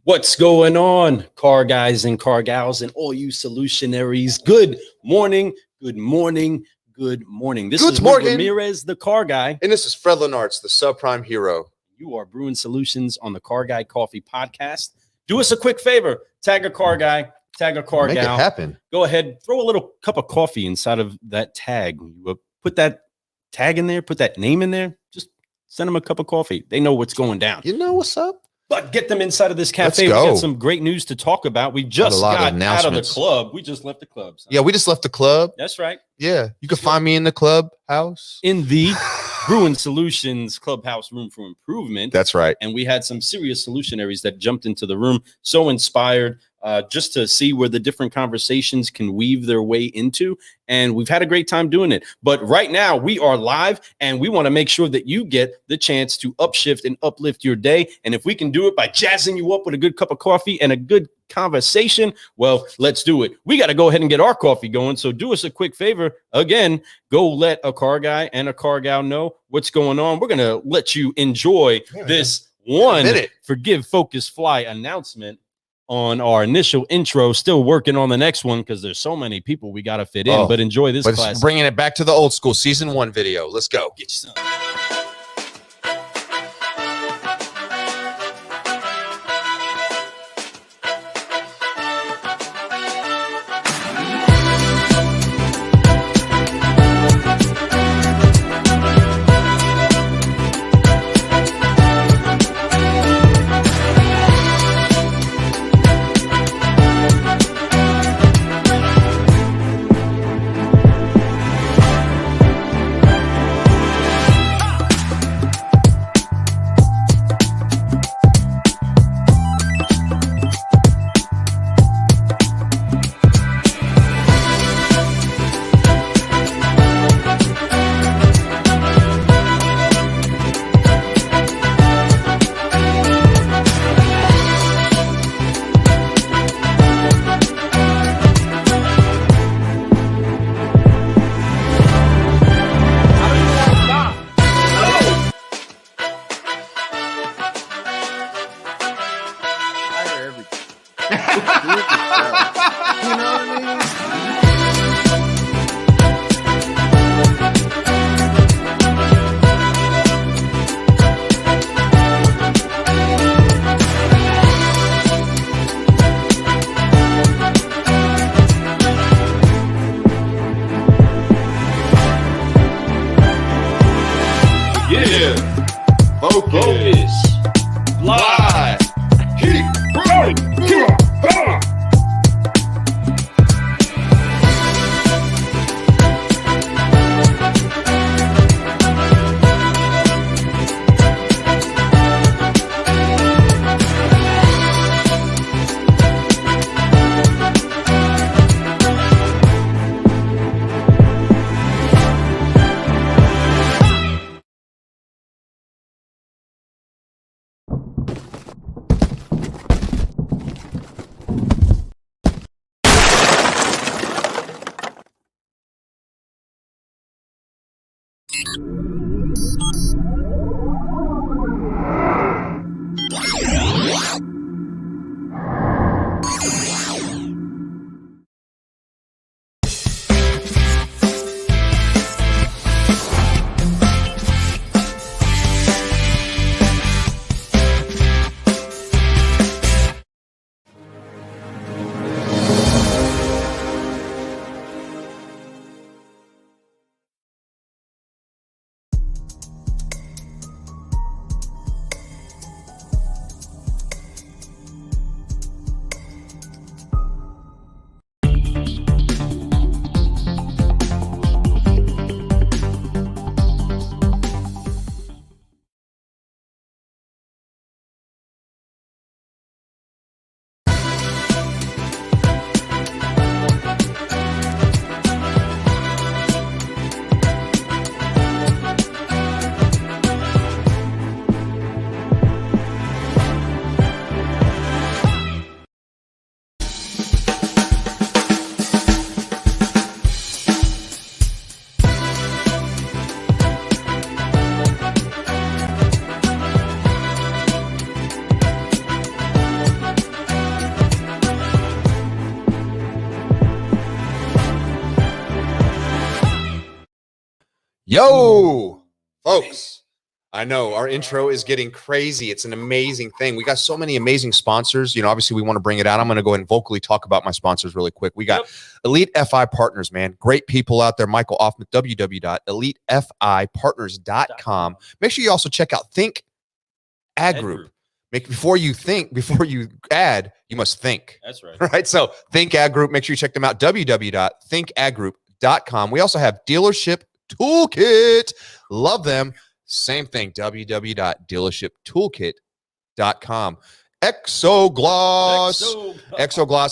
What's going on, car guys and car gals and all you solutionaries? Good morning, good morning, good morning. This is Luke Ramirez, the car guy. And this is Fred Lenartz, the subprime hero. You are brewing solutions on the Car Guy Coffee podcast. Do us a quick favor. Tag a car guy, tag a car gal. Make it happen. Go ahead, throw a little cup of coffee inside of that tag. Put that tag in there, put that name in there. Just send them a cup of coffee. They know what's going down. You know what's up? But get them inside of this cafe. We got some great news to talk about. We just got out of the club. We just left the club. Yeah, we just left the club. That's right. Yeah, you can find me in the clubhouse. In the Brewing Solutions Clubhouse Room for Improvement. That's right. And we had some serious solutionaries that jumped into the room. So inspired just to see where the different conversations can weave their way into. And we've had a great time doing it. But right now we are live and we want to make sure that you get the chance to upshift and uplift your day. And if we can do it by jazzing you up with a good cup of coffee and a good conversation, well, let's do it. We got to go ahead and get our coffee going. So do us a quick favor. Again, go let a car guy and a car gal know what's going on. We're going to let you enjoy this one Forgive, Focus, Fly announcement on our initial intro. Still working on the next one because there's so many people we got to fit in, but enjoy this class. Bringing it back to the old school season 1 video. Let's go. Get you some. Yo, folks. I know our intro is getting crazy. It's an amazing thing. We got so many amazing sponsors. You know, obviously we want to bring it out. I'm going to go ahead and vocally talk about my sponsors really quick. We got Elite FI Partners, man. Great people out there. Michael Offman, www.elitefipartners.com. Make sure you also check out Think Ad Group. Before you add, you must think. That's right. Right? So Think Ad Group. Make sure you check them out. www.thinkadgroup.com. We also have Dealership Toolkit. Love them. Same thing, www.dealershiptoolkit.com. Exogloss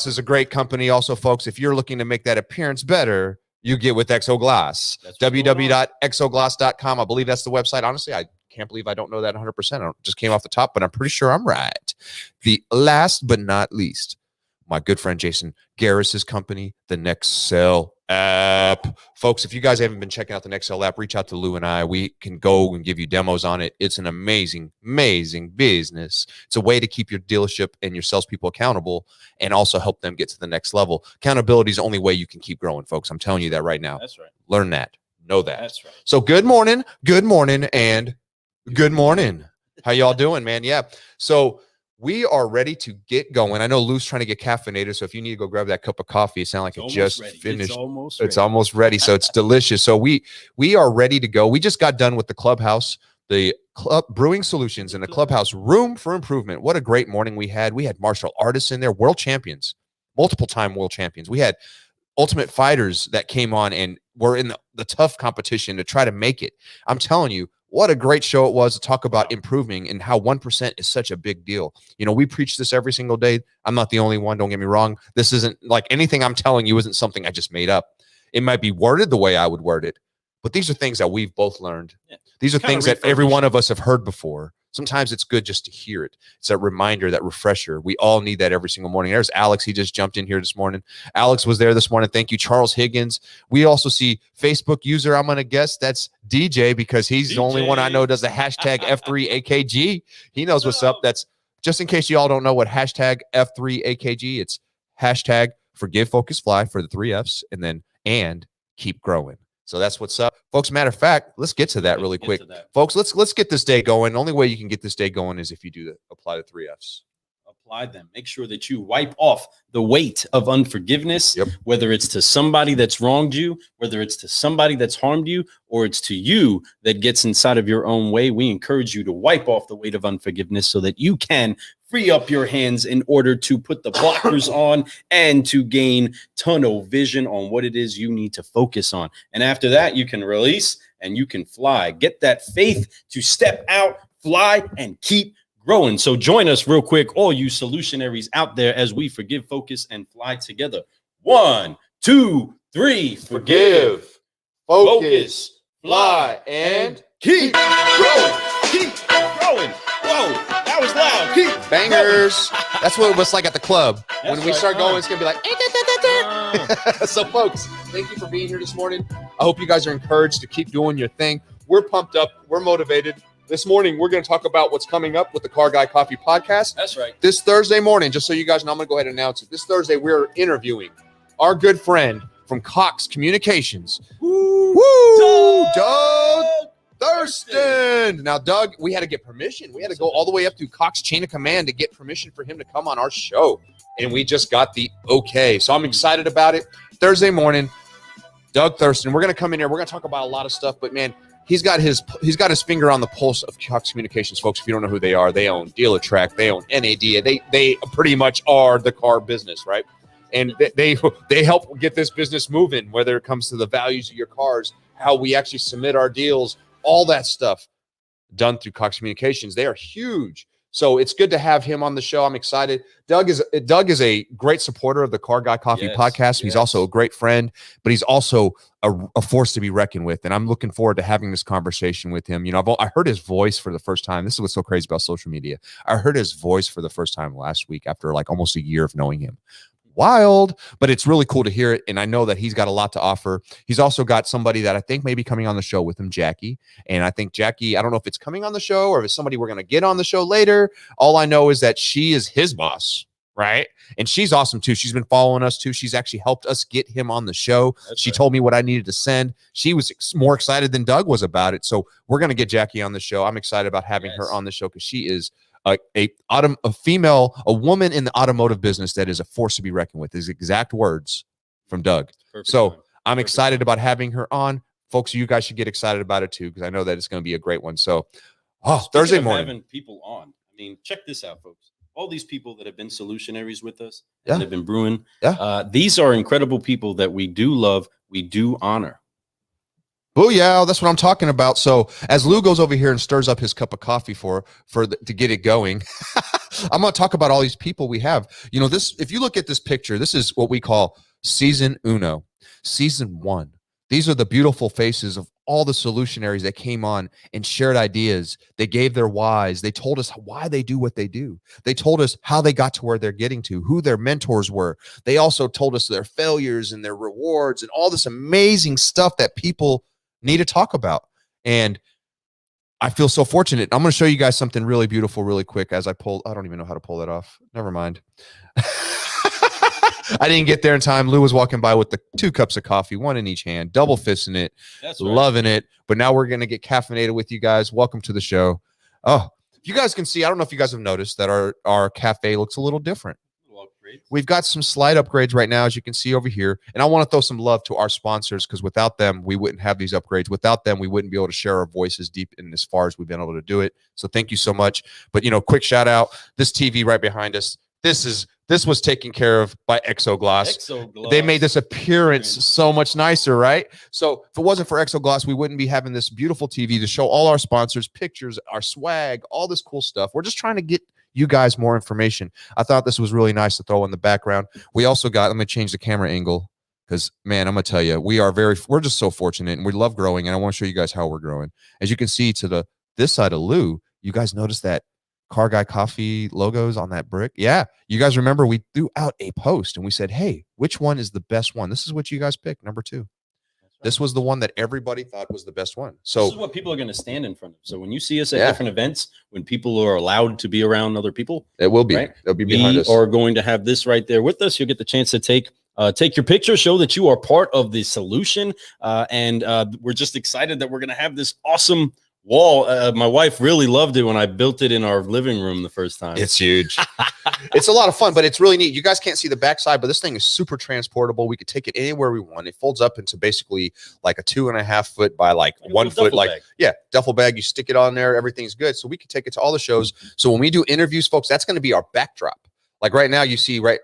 is a great company. Also, folks, if you're looking to make that appearance better, you get with Exogloss. www.exogloss.com. I believe that's the website. Honestly, I can't believe I don't know that 100%. It just came off the top, but I'm pretty sure I'm right. The last but not least, my good friend Jason Garris's company, the Nexcel app. Folks, if you guys haven't been checking out the Nexcel app, reach out to Lou and I. We can go and give you demos on it. It's an amazing, amazing business. It's a way to keep your dealership and your salespeople accountable and also help them get to the next level. Accountability is the only way you can keep growing, folks. I'm telling you that right now. That's right. Learn that. Know that. That's right. So good morning, and good morning. How y'all doing, man? Yeah. So we are ready to get going. I know Lou's trying to get caffeinated, so if you need to go grab that cup of coffee, it sounds like it just finished. It's almost ready, so it's delicious. So we are ready to go. We just got done with the clubhouse, the club brewing solutions in the clubhouse room for improvement. What a great morning we had. We had martial artists in there, world champions, multiple-time world champions. We had ultimate fighters that came on and were in the tough competition to try to make it. I'm telling you, what a great show it was to talk about improving and how 1% is such a big deal. You know, we preach this every single day. I'm not the only one. Don't get me wrong. This isn't like anything I'm telling you isn't something I just made up. It might be worded the way I would word it, but these are things that we've both learned. Yeah. These are things that every one of us have heard before. Sometimes it's good just to hear it. It's a reminder, that refresher. We all need that every single morning. There's Alex. He just jumped in here this morning. Alex was there this morning. Thank you. Charles Higgins. We also see Facebook user, I'm going to guess that's DJ, because he's the only one I know does the hashtag F3AKG. He knows what's up. That's just in case you all don't know what hashtag F3AKG, it's hashtag forgive, focus, fly for the 3 Fs, and keep growing. So that's what's up, folks. Matter of fact, let's get to that really quick, folks. Let's get this day going. The only way you can get this day going is if you apply the 3 Fs. Apply them. Make sure that you wipe off the weight of unforgiveness, whether it's to somebody that's wronged you, whether it's to somebody that's harmed you, or it's to you that gets inside of your own way. We encourage you to wipe off the weight of unforgiveness so that you can free up your hands in order to put the blockers on and to gain tunnel vision on what it is you need to focus on. And after that, you can release and you can fly. Get that faith to step out, fly, and keep growing. So join us real quick, all you solutionaries out there, as we forgive, focus, and fly together. 1, 2, 3. Forgive, focus, fly, and keep growing. Keep growing. Whoa, that was loud. Keep bangers. That's what it was like at the club. When we start going, it's gonna be like. So, folks, thank you for being here this morning. I hope you guys are encouraged to keep doing your thing. We're pumped up. We're motivated. This morning, we're going to talk about what's coming up with the Car Guy Coffee podcast. That's right. This Thursday morning, just so you guys know, I'm going to go ahead and announce it. This Thursday, we're interviewing our good friend from Cox Communications. Doug Thurston. Now, Doug, we had to get permission. We had to go all the way up to Cox Chain of Command to get permission for him to come on our show. And we just got the okay. So I'm excited about it. Thursday morning, Doug Thurston. We're going to come in here. We're going to talk about a lot of stuff, but man, he's got his finger on the pulse of Cox Communications, folks. If you don't know who they are, they own Dealertrack, they own NAD. They pretty much are the car business, right? And they help get this business moving, whether it comes to the values of your cars, how we actually submit our deals, all that stuff done through Cox Communications. They are huge. So it's good to have him on the show. I'm excited. Doug is a great supporter of the Car Guy Coffee podcast. He's also a great friend, but he's also a force to be reckoned with. And I'm looking forward to having this conversation with him. You know, I heard his voice for the first time. This is what's so crazy about social media. I heard his voice for the first time last week after like almost a year of knowing him. Wild, but it's really cool to hear it. And I know that he's got a lot to offer. He's also got somebody that I think may be coming on the show with him, Jackie. And I think Jackie, I don't know if it's coming on the show or if it's somebody we're going to get on the show later. All I know is that she is his boss, right? And she's awesome too. She's been following us too. She's actually helped us get him on the show. She told me what I needed to send. She was more excited than Doug was about it. So we're going to get Jackie on the show. I'm excited about having her on the show because she is a woman in the automotive business that is a force to be reckoned with. His exact words from Doug. So I'm excited about having her on. Folks, you guys should get excited about it too, because I know that it's going to be a great one. So, Thursday morning. Having people on. I mean, check this out, folks. All these people that have been solutionaries with us, that have been brewing. These are incredible people that we do love. We do honor. Oh yeah, that's what I'm talking about. So as Lou goes over here and stirs up his cup of coffee to get it going, I'm going to talk about all these people we have. You know, this, if you look at this picture, this is what we call season uno, season 1. These are the beautiful faces of all the solutionaries that came on and shared ideas. They gave their whys. They told us why they do what they do. They told us how they got to where they're getting to, who their mentors were. They also told us their failures and their rewards and all this amazing stuff that people need to talk about. And I feel so fortunate. I'm going to show you guys something really beautiful really quick as I don't even know how to pull that off. Never mind. I didn't get there in time. Lou was walking by with the 2 cups of coffee, 1 in each hand, double fisting it, loving it. But now we're going to get caffeinated with you guys. Welcome to the show. Oh, you guys can see, I don't know if you guys have noticed that our cafe looks a little different. We've got some slight upgrades right now, as you can see over here. And I want to throw some love to our sponsors, because without them, we wouldn't have these upgrades. Without them, we wouldn't be able to share our voices deep and as far as we've been able to do it. So thank you so much. But, you know, quick shout out, this TV right behind us. This was taken care of by Exogloss. They made this appearance so much nicer, right? So if it wasn't for Exogloss, we wouldn't be having this beautiful TV to show all our sponsors, pictures, our swag, all this cool stuff. We're just trying to get you guys more information. I thought this was really nice to throw in the background. We also got, let me change the camera angle, because, man, I'm going to tell you, we're just so fortunate, and we love growing, and I want to show you guys how we're growing. As you can see to this side of Lou, you guys notice that Car Guy Coffee logos on that brick? Yeah. You guys remember we threw out a post and we said, hey, which one is the best one? This is what you guys picked, number 2. Right. This was the one that everybody thought was the best one. So this is what people are going to stand in front of. So when you see us at different events, when people are allowed to be around other people, it will be. Right? They'll be behind us. We are going to have this right there with us. You'll get the chance to take your picture, show that you are part of the solution. And we're just excited that we're going to have this awesome wall. My wife really loved it when I built it in our living room the first time. It's huge. It's a lot of fun, but it's really neat. You guys can't see the backside, but this thing is super transportable. We could take it anywhere we want. It folds up into basically like a 2.5 foot by like 1 foot, duffel bag. You stick it on there, everything's good. So we could take it to all the shows. So when we do interviews, folks, that's going to be our backdrop. Like right now, you see, right?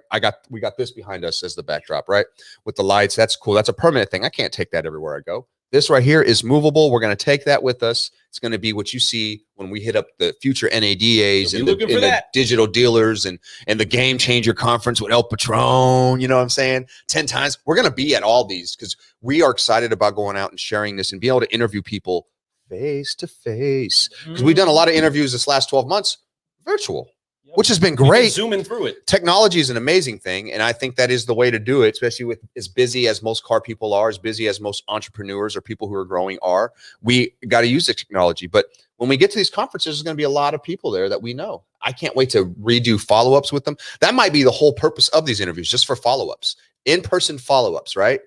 We got this behind us as the backdrop, right? With the lights. That's cool. That's a permanent thing. I can't take that everywhere I go. This right here is movable. We're going to take that with us. It's going to be what you see when we hit up the future NADAs and the digital dealers and the Game Changer Conference with El Patron. You know what I'm saying? 10 times. We're going to be at all these because we are excited about going out and sharing this and being able to interview people face to face. Because we've done a lot of interviews this last 12 months virtual. Which has been great. Zooming through it. Technology is an amazing thing, and I think that is the way to do it, especially with as busy as most car people are, as busy as most entrepreneurs or people who are growing are. We got to use the technology. But when we get to these conferences, there's going to be a lot of people there that we know. I can't wait to redo follow-ups with them. That might be the whole purpose of these interviews, just for follow-ups, in-person follow-ups, right?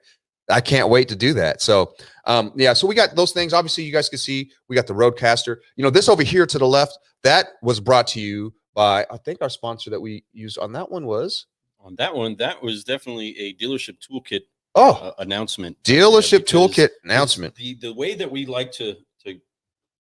I can't wait to do that. So, so we got those things. Obviously, you guys can see we got the Roadcaster. You know, this over here to the left, that was brought to you by, I think our sponsor that we used on that one was? On that one, that was definitely a dealership toolkit announcement. Dealership toolkit announcement. The way that we like to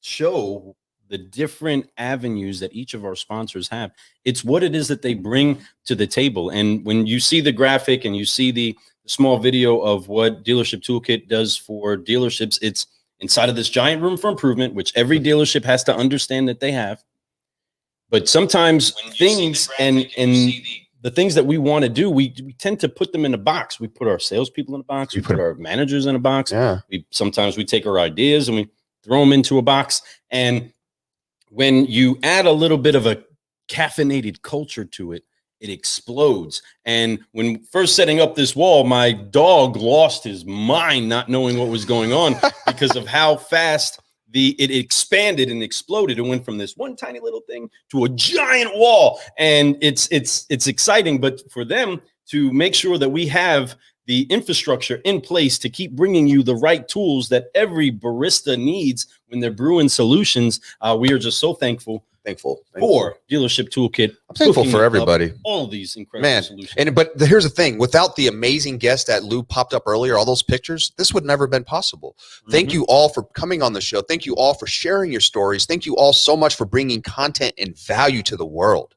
show the different avenues that each of our sponsors have, it's what it is that they bring to the table. And when you see the graphic and you see the small video of what Dealership Toolkit does for dealerships, it's inside of this giant room for improvement, which every dealership has to understand that they have. But sometimes things and the things that we want to do, we tend to put them in a box. We put our salespeople in a box. We put our managers in a box. Yeah. Sometimes we take our ideas and we throw them into a box. And when you add a little bit of a caffeinated culture to it, it explodes. And when first setting up this wall, my dog lost his mind not knowing what was going on because of how fast it expanded and exploded. It went from this one tiny little thing to a giant wall, and it's exciting. But for them to make sure that we have the infrastructure in place to keep bringing you the right tools that every barista needs when they're brewing solutions, we are just so thankful for Dealership Toolkit. I'm thankful for everybody. All of these incredible solutions. But here's the thing: without the amazing guests that Lou popped up earlier, all those pictures, this would never have been possible. Thank you all for coming on the show. Thank you all for sharing your stories. Thank you all so much for bringing content and value to the world.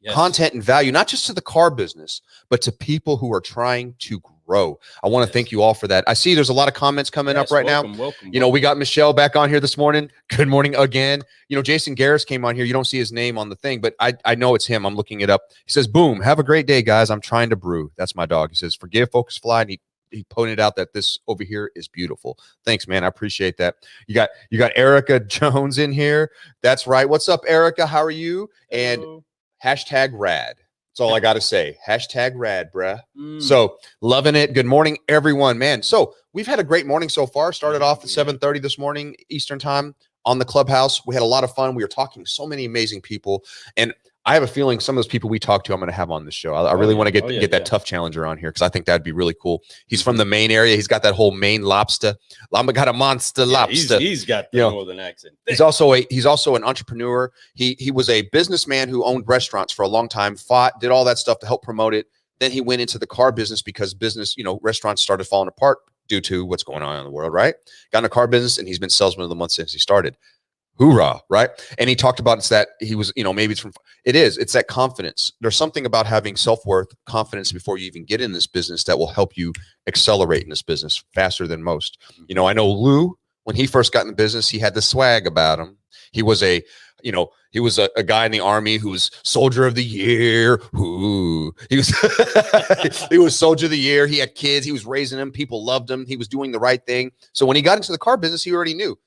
Yes. Content and value, not just to the car business, but to people who are trying to grow. I want to thank you all for that. I see there's a lot of comments coming up right now. Welcome. We got Michelle back on here this morning. Good morning again. Jason Garris came on here. You don't see his name on the thing, but I know it's him. I'm looking it up. He says, boom, have a great day, guys. I'm trying to brew. That's my dog. He says, forgive Focus Fly. And he pointed out that this over here is beautiful. Thanks, man. I appreciate that. You got Erica Jones in here. That's right. What's up, Erica? How are you? Hello. And hashtag rad. That's all I got to say. Hashtag rad, bruh. So loving it. Good morning, everyone, man. So we've had a great morning so far. Started off at 7:30 this morning, Eastern time on the Clubhouse. We had a lot of fun. We were talking to so many amazing people. And I have a feeling some of those people we talked to, I'm going to have on the show. I really want to get that tough challenger on here because I think that'd be really cool. He's from the Maine area. He's got that whole Maine lobster. Llama got a monster lobster. He's got the northern accent. He's also an entrepreneur. He was a businessman who owned restaurants for a long time, did all that stuff to help promote it. Then he went into the car business because restaurants started falling apart due to what's going on in the world, right? Got in the car business and he's been salesman of the month since he started. Hoorah, right? And he talked about it's that he was, maybe it's that confidence. There's something about having self-worth, confidence before you even get in this business that will help you accelerate in this business faster than most. I know Lou, when he first got in the business, he had the swag about him. He was a guy in the Army who was Soldier of the Year. Ooh. He was Soldier of the Year. He had kids. He was raising them. People loved him. He was doing the right thing. So when he got into the car business, he already knew.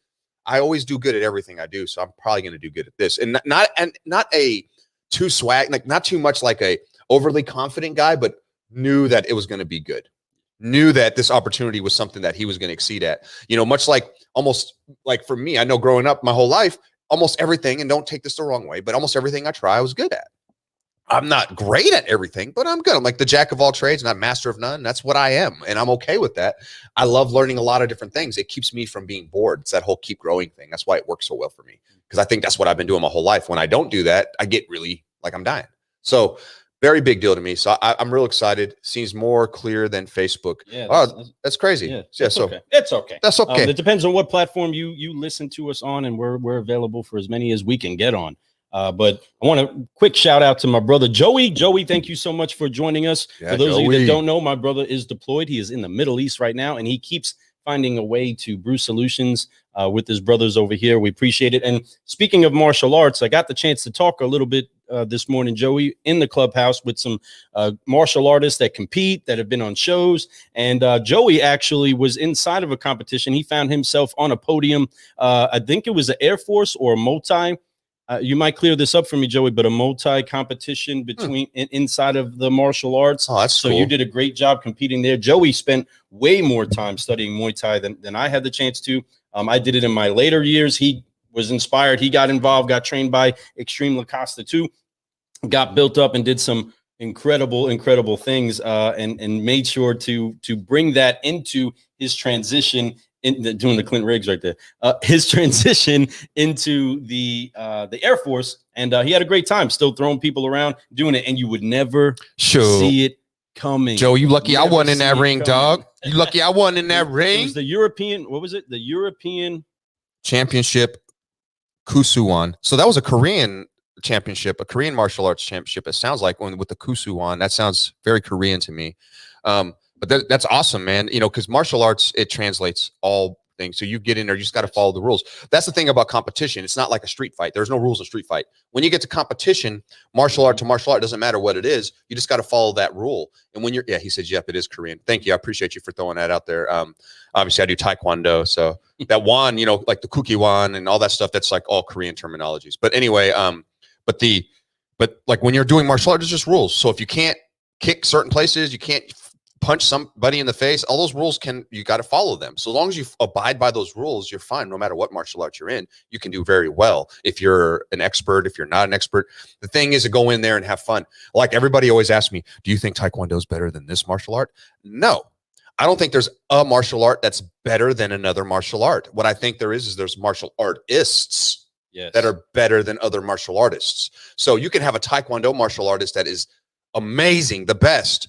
I always do good at everything I do, so I'm probably going to do good at this. And not a too swag, like not too much like a overly confident guy, but knew that it was going to be good. Knew that this opportunity was something that he was going to exceed at. Much like almost like for me, I know growing up my whole life, almost everything, and don't take this the wrong way, but almost everything I try, I was good at. I'm not great at everything, but I'm good. I'm like the jack of all trades, not master of none. That's what I am. And I'm okay with that. I love learning a lot of different things. It keeps me from being bored. It's that whole keep growing thing. That's why it works so well for me. Because I think that's what I've been doing my whole life. When I don't do that, I get really like I'm dying. So very big deal to me. So I'm real excited. Seems more clear than Facebook. Yeah, that's crazy. Yeah, it's okay. That's okay. It depends on what platform you listen to us on, and we're available for as many as we can get on. But I want a quick shout out to my brother, Joey. Joey, thank you so much for joining us. For those of you that don't know, my brother is deployed. He is in the Middle East right now, and he keeps finding a way to brew solutions with his brothers over here. We appreciate it. And speaking of martial arts, I got the chance to talk a little bit this morning, Joey, in the Clubhouse with some martial artists that compete, that have been on shows. And Joey actually was inside of a competition. He found himself on a podium. I think it was an Air Force or a multi. You might clear this up for me, Joey, but a multi-competition between inside of the martial arts. Oh, that's so cool. You did a great job competing there. Joey spent way more time studying Muay Thai than I had the chance to. I did it in my later years. He was inspired. He got involved, got trained by Extreme Lacosta too, got built up and did some incredible things and made sure to bring that into his transition. Doing the Clint Riggs right there, his transition into the Air Force, and he had a great time, still throwing people around, doing it, and you would never see it coming. Joe, you lucky I wasn't in that ring, dog. You lucky I wasn't in that ring. It was the European, what was it? The European Championship Kusuwon. So that was a Korean championship, a Korean martial arts championship. It sounds like with the Kusuwon. That sounds very Korean to me. But that's awesome, man. Because martial arts, it translates all things. So you get in there, you just got to follow the rules. That's the thing about competition. It's not like a street fight. There's no rules in street fight. When you get to competition, martial art to martial art, doesn't matter what it is. You just got to follow that rule. And when he said, yep, it is Korean. Thank you. I appreciate you for throwing that out there. Obviously I do Taekwondo. So that won, like the Kuki won and all that stuff, that's like all Korean terminologies. But anyway, but like when you're doing martial arts, it's just rules. So if you can't kick certain places, you can't punch somebody in the face, all those rules you got to follow them. So long as you abide by those rules, you're fine. No matter what martial arts you're in, you can do very well. If you're an expert, if you're not an expert, the thing is to go in there and have fun. Like everybody always asks me, do you think Taekwondo is better than this martial art? No, I don't think there's a martial art that's better than another martial art. What I think there is there's martial artists that are better than other martial artists. So you can have a Taekwondo martial artist that is amazing, the best.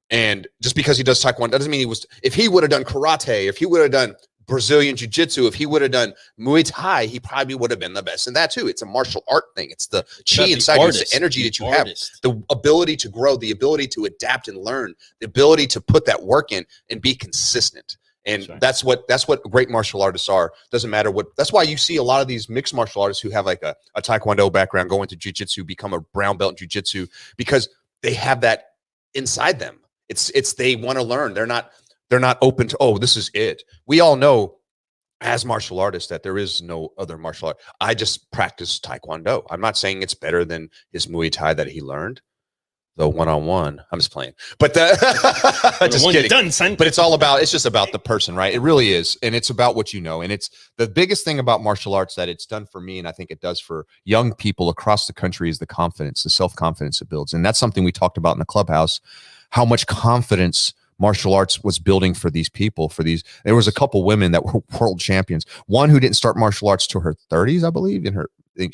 And just because he does Taekwondo doesn't mean if he would have done karate, if he would have done Brazilian jiu-jitsu, if he would have done Muay Thai, he probably would have been the best in that too. It's a martial art thing. It's the chi inside you, it's the energy that you have, the ability to grow, the ability to adapt and learn, the ability to put that work in and be consistent. And that's what great martial artists are. Doesn't matter that's why you see a lot of these mixed martial artists who have like a Taekwondo background, go into jiu-jitsu, become a brown belt in jiu-jitsu, because they have that inside them. It's they want to learn. They're not open to, oh, this is it. We all know as martial artists that there is no other martial art. I just practice Taekwondo. I'm not saying it's better than his Muay Thai that he learned, though one-on-one. I'm just playing. But just kidding. Done, son. But it's just about the person, right? It really is. And it's about what you know. And it's the biggest thing about martial arts that it's done for me, and I think it does for young people across the country, is the confidence, the self-confidence it builds. And that's something we talked about in the clubhouse, how much confidence martial arts was building for these people. There was a couple women that were world champions. One who didn't start martial arts till her 30s, I believe.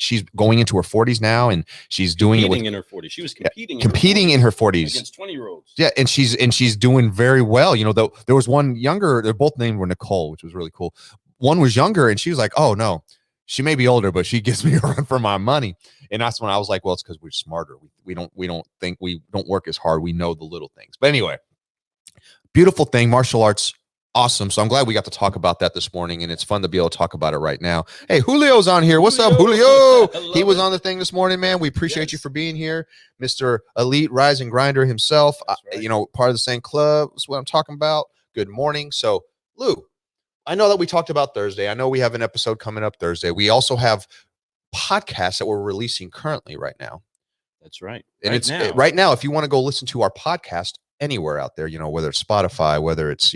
She's going into her 40s now, and she's doing it in her 40s. She was competing in her 40s against 20-year-olds. Yeah, and she's doing very well. You know, though there was one younger. They're both named were Nicole, which was really cool. One was younger, and she was like, "Oh no, she may be older, but she gives me a run for my money." And that's when I was like, "Well, it's because we're smarter. We don't work as hard. We know the little things." But anyway, beautiful thing, martial arts. Awesome. So I'm glad we got to talk about that this morning, and it's fun to be able to talk about it right now. Hey, Julio's on here. What's up, Julio? He was on the thing this morning, man. We appreciate you for being here. Mr. Elite Rising Grinder himself, right. Part of the same club. That's what I'm talking about. Good morning. So, Lou, I know that we talked about Thursday. I know we have an episode coming up Thursday. We also have podcasts that we're releasing currently right now. That's right. And right now, if you want to go listen to our podcast anywhere out there, whether it's Spotify, whether it's,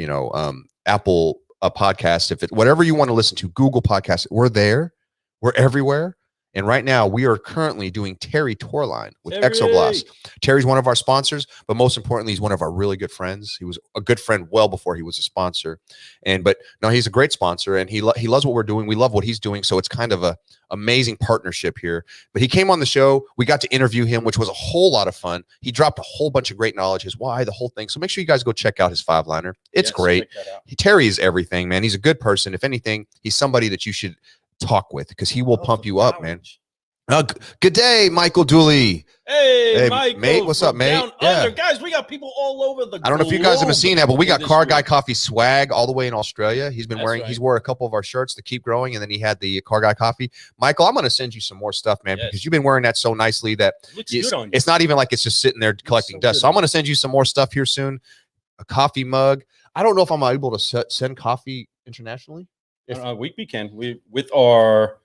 Apple podcast, whatever you want to listen to, Google Podcasts, we're there. We're everywhere. And right now we are currently doing Terry Torline with Exogloss. Terry's one of our sponsors, but most importantly, he's one of our really good friends. He was a good friend well before he was a sponsor. But no, he's a great sponsor, and he loves what we're doing. We love what he's doing. So it's kind of a amazing partnership here. But he came on the show. We got to interview him, which was a whole lot of fun. He dropped a whole bunch of great knowledge, his why, the whole thing. So make sure you guys go check out his 5-liner. It's great. Terry is everything, man. He's a good person. If anything, he's somebody that you should talk with, because he will pump you up, man. Good day, Michael Dooley. Hey, Michael, mate. What's up, mate? Yeah. Guys, we got people all over the globe. I don't know if you guys have seen that, but we got Car Guy Coffee swag all the way in Australia. He's been wearing, he's wore a couple of our shirts to keep growing, and then he had the Car Guy Coffee. Michael, I'm going to send you some more stuff, man, because you've been wearing that so nicely that it's not even like it's just sitting there collecting dust. So I'm going to send you some more stuff here soon. A coffee mug. I don't know if I'm able to send coffee internationally. We can. With our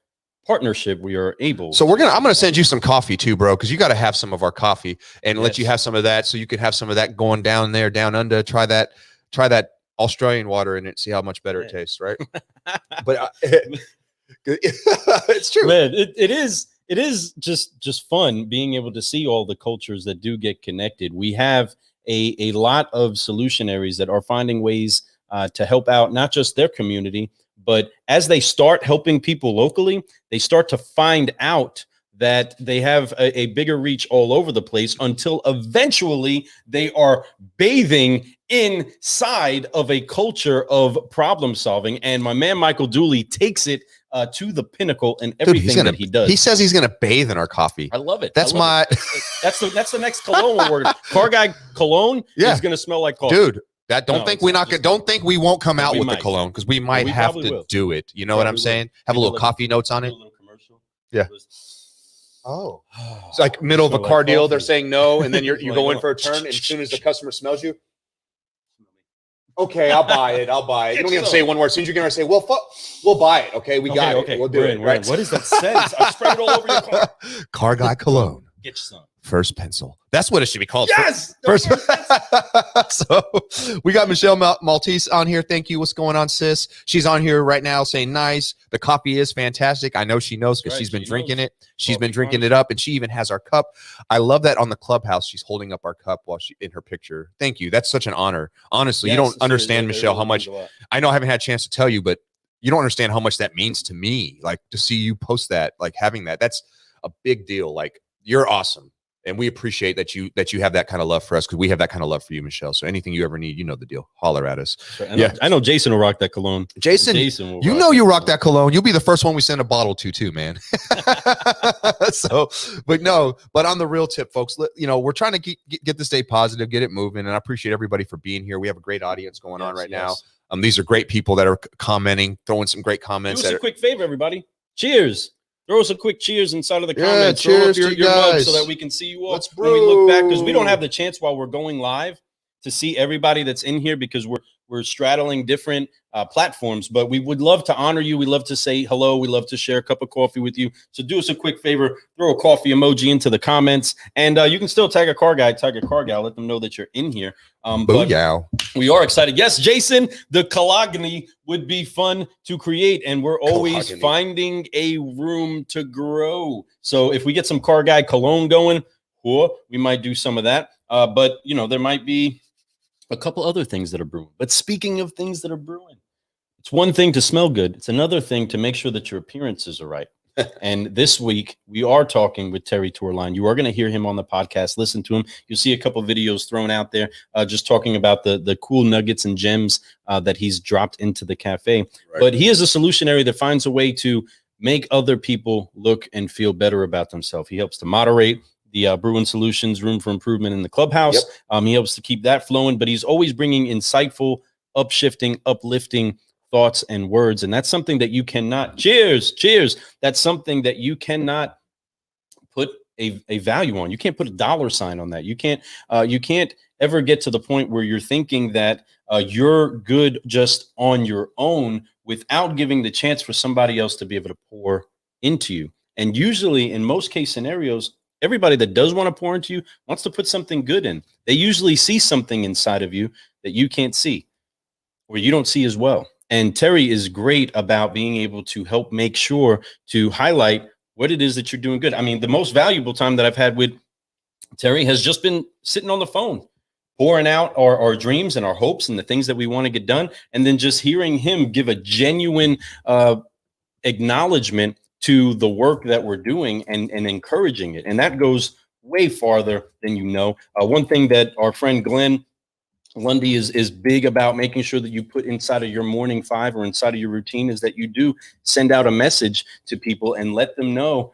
partnership, we are able. So I'm gonna send you some coffee too, bro, because you got to have some of our coffee and let you have some of that, so you can have some of that going down there, down under. Try that Australian water in it, see how much better it tastes, right? But it's true, man. It is just fun being able to see all the cultures that do get connected. We have a lot of solutionaries that are finding ways to help out not just their community, but as they start helping people locally, they start to find out that they have a bigger reach all over the place, until eventually they are bathing inside of a culture of problem solving. And my man Michael Dooley takes it to the pinnacle in everything that he does. He says he's going to bathe in our coffee. I love it. That's that's the next cologne we're Car Guy cologne is going to smell like coffee. Dude. Don't think we won't come out with the cologne, because we might have to do it. You know what I'm saying? Have a little coffee notes on it. A little commercial. Yeah. Oh, it's like middle of a car deal. They're saying no, and then you go in for a turn, and as soon as the customer smells you, okay, I'll buy it. You don't even have to say one word. As soon as you're going to say, well, we'll buy it. Okay, we got it. We'll do it. Right? What is that scent? I sprayed it all over your car. Car Guy cologne. Get some. First pencil. That's what it should be called. Yes. First. So we got Michelle Maltese on here. Thank you. What's going on, sis? She's on here right now saying nice. The coffee is fantastic. I know she knows because she's been drinking it. She's been drinking it up, and she even has our cup. I love that on the Clubhouse. She's holding up our cup while she in her picture. Thank you. That's such an honor. Honestly, you don't understand, Michelle, how much. I know I haven't had a chance to tell you, but you don't understand how much that means to me. Like to see you post that, like having that. That's a big deal. Like you're awesome. And we appreciate that you have that kind of love for us because we have that kind of love for you, Michelle. So anything you ever need, you know the deal. Holler at us. I know Jason will rock that cologne. Jason you know you rock that cologne. You'll be the first one we send a bottle to too, man. But on the real tip, folks, we're trying to get this day positive, get it moving. And I appreciate everybody for being here. We have a great audience going on right now. These are great people that are commenting, throwing some great comments. Do us a quick favor, everybody. Cheers. Throw us a quick cheers inside of the comments. Yeah, cheers Throw up your mug so that we can see you all when we look back, because we don't have the chance while we're going live to see everybody that's in here because we're straddling different platforms. But we would love to honor you. We love to say hello. We love to share a cup of coffee with you. So do us a quick favor. Throw a coffee emoji into the comments. And you can still tag a car guy, tag a car gal. Let them know that you're in here. But we are excited. Yes, Jason, the Kalagny would be fun to create. And we're always finding a room to grow. So if we get some car guy cologne going, we might do some of that. But, there might be a couple other things that are brewing. But speaking of things that are brewing, it's one thing to smell good. It's another thing to make sure that your appearances are right. And this week, we are talking with Terry Torline. You are going to hear him on the podcast. Listen to him. You'll see a couple videos thrown out there just talking about the cool nuggets and gems that he's dropped into the cafe. Right. But he is a solutionary that finds a way to make other people look and feel better about themselves. He helps to moderate the Brewing Solutions Room for Improvement in the Clubhouse. Yep. He helps to keep that flowing, but he's always bringing insightful, upshifting, uplifting thoughts and words. And that's something that you cannot, cheers. That's something that you cannot put a value on. You can't put a dollar sign on that. You can't ever get to the point where you're thinking that you're good just on your own without giving the chance for somebody else to be able to pour into you. And usually in most case scenarios, everybody that does want to pour into you wants to put something good in. They usually see something inside of you that you can't see or you don't see as well. And Terry is great about being able to help make sure to highlight what it is that you're doing good. I mean, the most valuable time that I've had with Terry has just been sitting on the phone, pouring out our dreams and our hopes and the things that we want to get done. And then just hearing him give a genuine acknowledgement to the work that we're doing and encouraging it. And that goes way farther than you know. One thing that our friend Glenn Lundy is big about making sure that you put inside of your morning five or inside of your routine is that you do send out a message to people and let them know,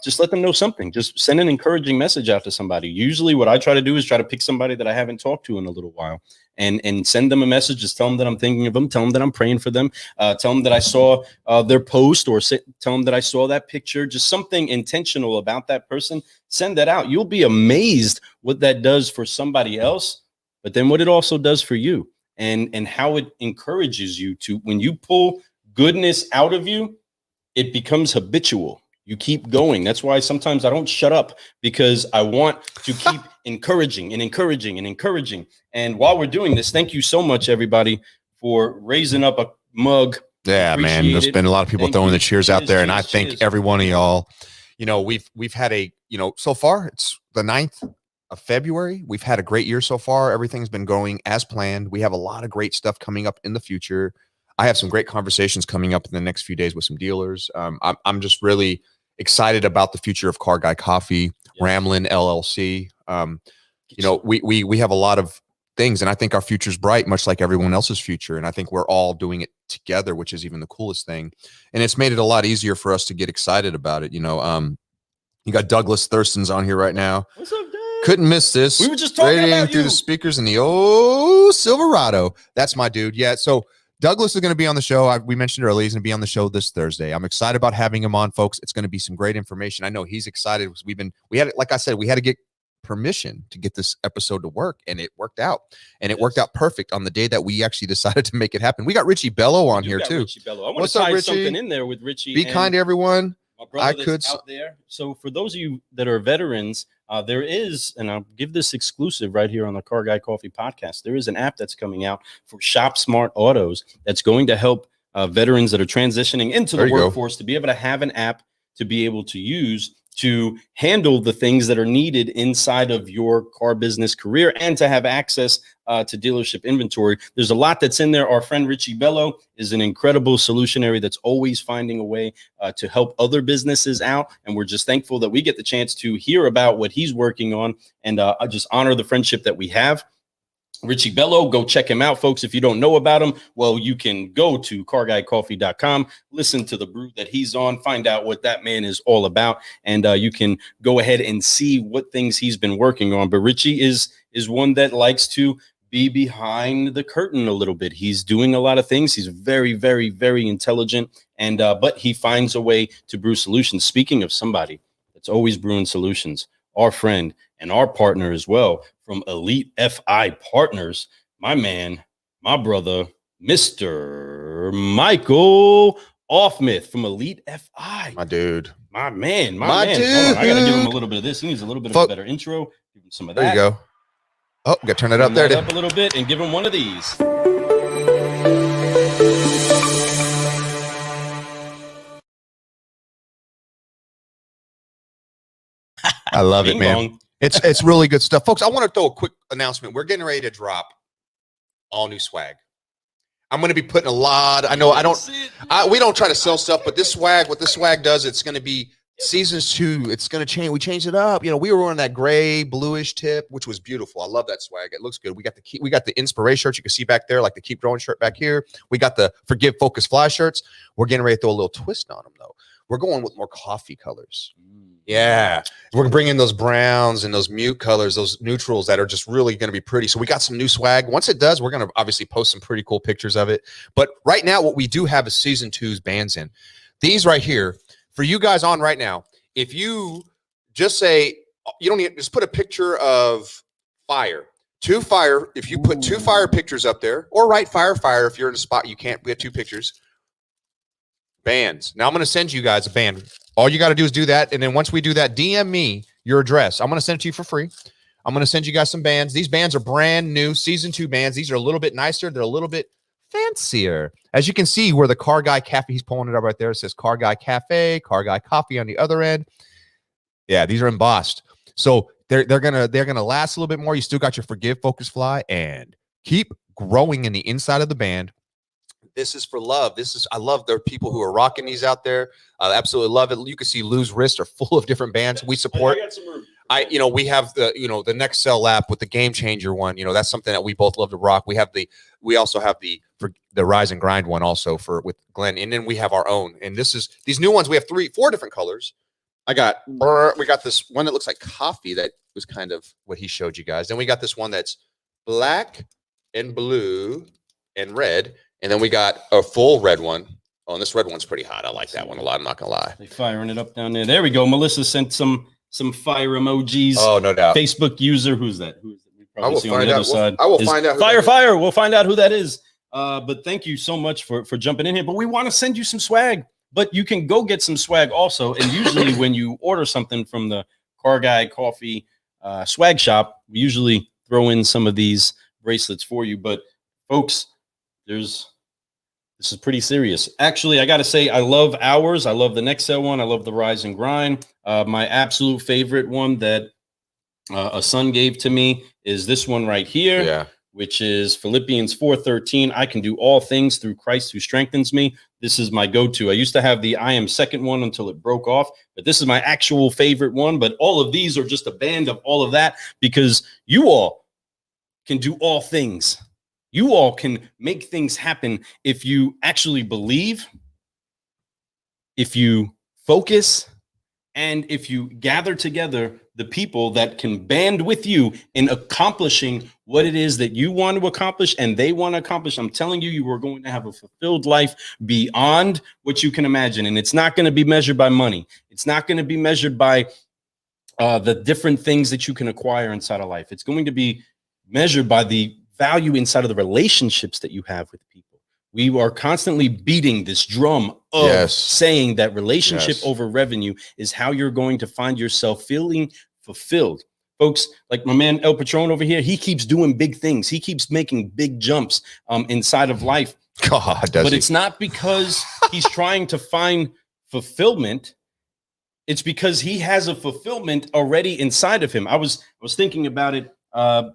just let them know something. Just send an encouraging message out to somebody. Usually what I try to do is try to pick somebody that I haven't talked to in a little while and send them a message. Just tell them that I'm thinking of them. Tell them that I'm praying for them. Tell them that I saw their post or tell them that I saw that picture. Just something intentional about that person. Send that out. You'll be amazed what that does for somebody else. But then what it also does for you and how it encourages you to, when you pull goodness out of you, it becomes habitual. You keep going. That's why sometimes I don't shut up because I want to keep encouraging. And while we're doing this, thank you so much, everybody, for raising up a mug. Yeah, man. There's been a lot of people throwing the cheers out there. And I thank every one of y'all. We've had so far it's the 9th of February. We've had a great year so far. Everything's been going as planned. We have a lot of great stuff coming up in the future. I have some great conversations coming up in the next few days with some dealers. I'm just really excited about the future of Car Guy Coffee, Ramlin LLC. We have a lot of things, and I think our future's bright, much like everyone else's future. And I think we're all doing it together, which is even the coolest thing. And it's made it a lot easier for us to get excited about it. You got Douglas Thurston's on here right now. What's up, Doug? Couldn't miss this. We were just talking about through the speakers in the Silverado. That's my dude. Yeah. So Douglas is going to be on the show. We mentioned earlier he's going to be on the show this Thursday. I'm excited about having him on, folks. It's going to be some great information. I know he's excited because we had to get permission to get this episode to work, and it worked out. And it worked out perfect on the day that we actually decided to make it happen. We got Richie Bello on here too. Richie Bello. I want to tie something in there with Richie. Be kind to everyone. My brother that's out there. So for those of you that are veterans, there is, and I'll give this exclusive right here on the Car Guy Coffee podcast. There is an app that's coming out for Shop Smart Autos that's going to help veterans that are transitioning into the workforce to be able to have an app to be able to use to handle the things that are needed inside of your car business career and to have access to dealership inventory. There's a lot that's in there. Our friend Richie Bello is an incredible solutionary that's always finding a way to help other businesses out. And we're just thankful that we get the chance to hear about what he's working on and I just honor the friendship that we have. Richie Bello, go check him out, folks. If you don't know about him, well, you can go to carguycoffee.com, listen to the brew that he's on, find out what that man is all about, and you can go ahead and see what things he's been working on. But Richie is one that likes to be behind the curtain a little bit. He's doing a lot of things. He's very, very, very intelligent, and but he finds a way to brew solutions. Speaking of somebody that's always brewing solutions, our friend and our partner as well from Elite FI Partners, my man, my brother, Mr. Michael Offmith from Elite FI. My dude. My man. My man. Dude. I got to give him a little bit of this. He needs a little bit of a better intro. Give him some of that. There you go. Oh, got to turn it up there. Up a little bit and give him one of these. I love it, man. It's really good stuff. Folks, I want to throw a quick announcement. We're getting ready to drop all new swag. I'm going to be putting a lot. I know we don't try to sell stuff, but what this swag does, it's going to be seasons 2. It's going to change. We changed it up. You know, we were wearing that gray, bluish tip, which was beautiful. I love that swag. It looks good. We got the inspiration shirts you can see back there, like the Keep Growing shirt back here. We got the Forgive, Focus, Fly shirts. We're getting ready to throw a little twist on them, though. We're going with more coffee colors. Yeah, we're bringing those browns and those mute colors, those neutrals that are just really going to be pretty. So we got some new swag. Once it does, we're going to obviously post some pretty cool pictures of it. But right now, what we do have is season 2's bands in. These right here, for you guys on right now, if you just say, you don't need, just put a picture of fire. 2 fire, if you put 2 fire pictures up there, or write fire if you're in a spot you can't get 2 pictures. Bands. Now I'm going to send you guys a band. All you got to do is do that. And then once we do that, DM me your address. I'm going to send it to you for free. I'm going to send you guys some bands. These bands are brand new season 2 bands. These are a little bit nicer. They're a little bit fancier. As you can see where the Car Guy Cafe, he's pulling it up right there. It says Car Guy Cafe, Car Guy Coffee on the other end. Yeah, these are embossed. So they're gonna last a little bit more. You still got your Forgive, Focus, Fly, and keep growing in the inside of the band. This is for love. I love there are people who are rocking these out there. I absolutely love it. You can see Lou's wrists are full of different bands we support. We have the Next Cell app with the Game Changer one. That's something that we both love to rock. We also have the Rise and Grind one also with Glenn. And then we have our own. And these new ones, we have 4 different colors. We got this one that looks like coffee that was kind of what he showed you guys. Then we got this one that's black and blue and red. And then we got a full red one. Oh, and this red one's pretty hot. I like that one a lot. I'm not gonna lie. They firing it up down there. There we go. Melissa sent some fire emojis. Oh, no doubt. Facebook user. Who's that? We probably see on the other side. I will find out. Fire. We'll find out who that is. But thank you so much for jumping in here. But we want to send you some swag. But you can go get some swag also. And usually when you order something from the Car Guy Coffee swag shop, we usually throw in some of these bracelets for you. But folks, this is pretty serious. Actually, I got to say, I love ours. I love the Next Cell one. I love the Rise and Grind. My absolute favorite one that a son gave to me is this one right here, which is Philippians 4:13. I can do all things through Christ who strengthens me. This is my go-to. I used to have the I Am Second one until it broke off, but this is my actual favorite one. But all of these are just a band of all of that because you all can do all things. You all can make things happen if you actually believe, if you focus, and if you gather together the people that can band with you in accomplishing what it is that you want to accomplish and they want to accomplish. I'm telling you, you are going to have a fulfilled life beyond what you can imagine. And it's not going to be measured by money. It's not going to be measured by the different things that you can acquire inside of life. It's going to be measured by the value inside of the relationships that you have with people, We are constantly beating this drum of Yes. saying that relationship Yes. over revenue is how you're going to find yourself feeling fulfilled. Folks, like my man El Patron over here, he keeps doing big things. He keeps making big jumps inside of life. God, does But he? it's not because he's trying to find fulfillment. It's because he has a fulfillment already inside of him. I was thinking about it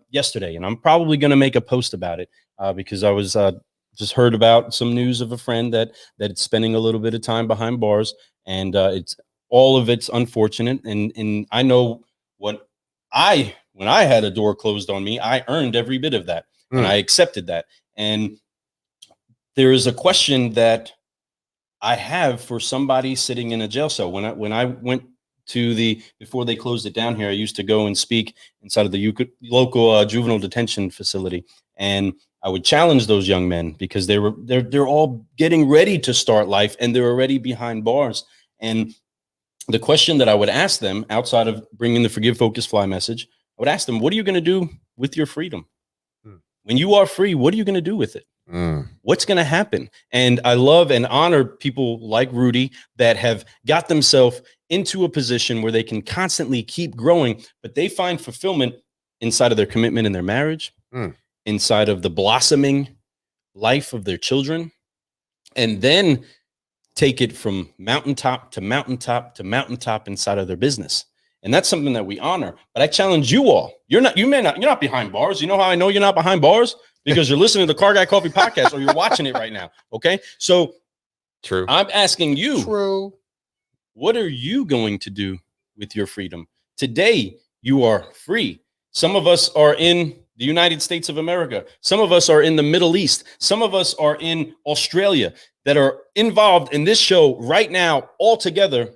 yesterday, and I'm probably going to make a post about it because I was just heard about some news of a friend that's spending a little bit of time behind bars, and it's unfortunate. And I know when I had a door closed on me, I earned every bit of that, and I accepted that. And there is a question that I have for somebody sitting in a jail cell. When I went to before they closed it down here, I used to go and speak inside of the local juvenile detention facility, and I would challenge those young men because they're all getting ready to start life and they're already behind bars. And the question that I would ask them, outside of bringing the Forgive, Focus, Fly message, I would ask them, what are you going to do with your freedom? When you are free, what are you going to do with it? What's going to happen? And I love and honor people like Rudy that have got themselves into a position where they can constantly keep growing, but they find fulfillment inside of their commitment in their marriage, inside of the blossoming life of their children, and then take it from mountaintop to mountaintop to mountaintop inside of their business. And that's something that we honor. But I challenge you all. You're not behind bars. You know how I know you're not behind bars? Because you're listening to the Car Guy Coffee podcast or you're watching it right now. Okay. So True. I'm asking you, True. what are you going to do with your freedom? Today, you are free. Some of us are in the United States of America. Some of us are in the Middle East. Some of us are in Australia that are involved in this show right now all together,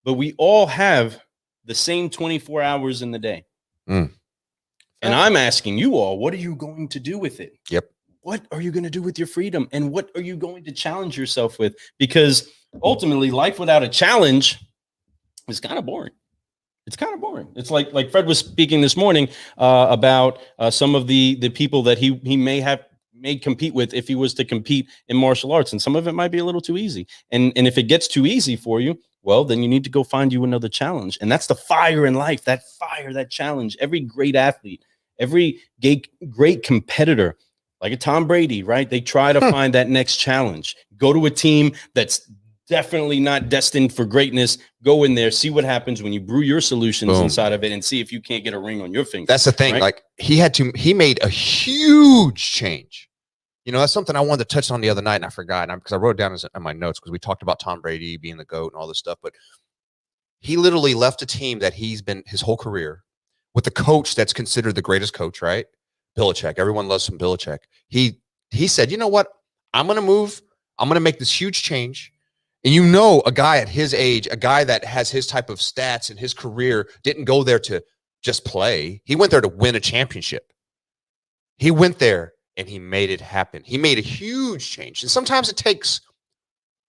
but we all have the same 24 hours in the day. And I'm asking you all, what are you going to do with it? Yep. What are you going to do with your freedom? And what are you going to challenge yourself with? Because ultimately, life without a challenge is kind of boring. It's kind of boring. It's like Fred was speaking this morning about some of the people that he may compete with if he was to compete in martial arts. And some of it might be a little too easy. And if it gets too easy for you, well, then you need to go find you another challenge. And that's the fire in life, that fire, that challenge. Every great athlete, every great competitor, like a Tom Brady, right? They try to find that next challenge. Go to a team that's definitely not destined for greatness. Go in there, see what happens when you brew your solutions inside of it and see if you can't get a ring on your finger. That's the thing. Right? Like he made a huge change. You know, that's something I wanted to touch on the other night and I forgot because I wrote it down in my notes because we talked about Tom Brady being the GOAT and all this stuff. But he literally left a team that he's been his whole career with a coach that's considered the greatest coach, right? Belichick. Everyone loves some Belichick. He said, you know what? I'm going to move. I'm going to make this huge change. And you know, a guy at his age, a guy that has his type of stats in his career didn't go there to just play. He went there to win a championship. He went there and he made it happen. He made a huge change. And sometimes it takes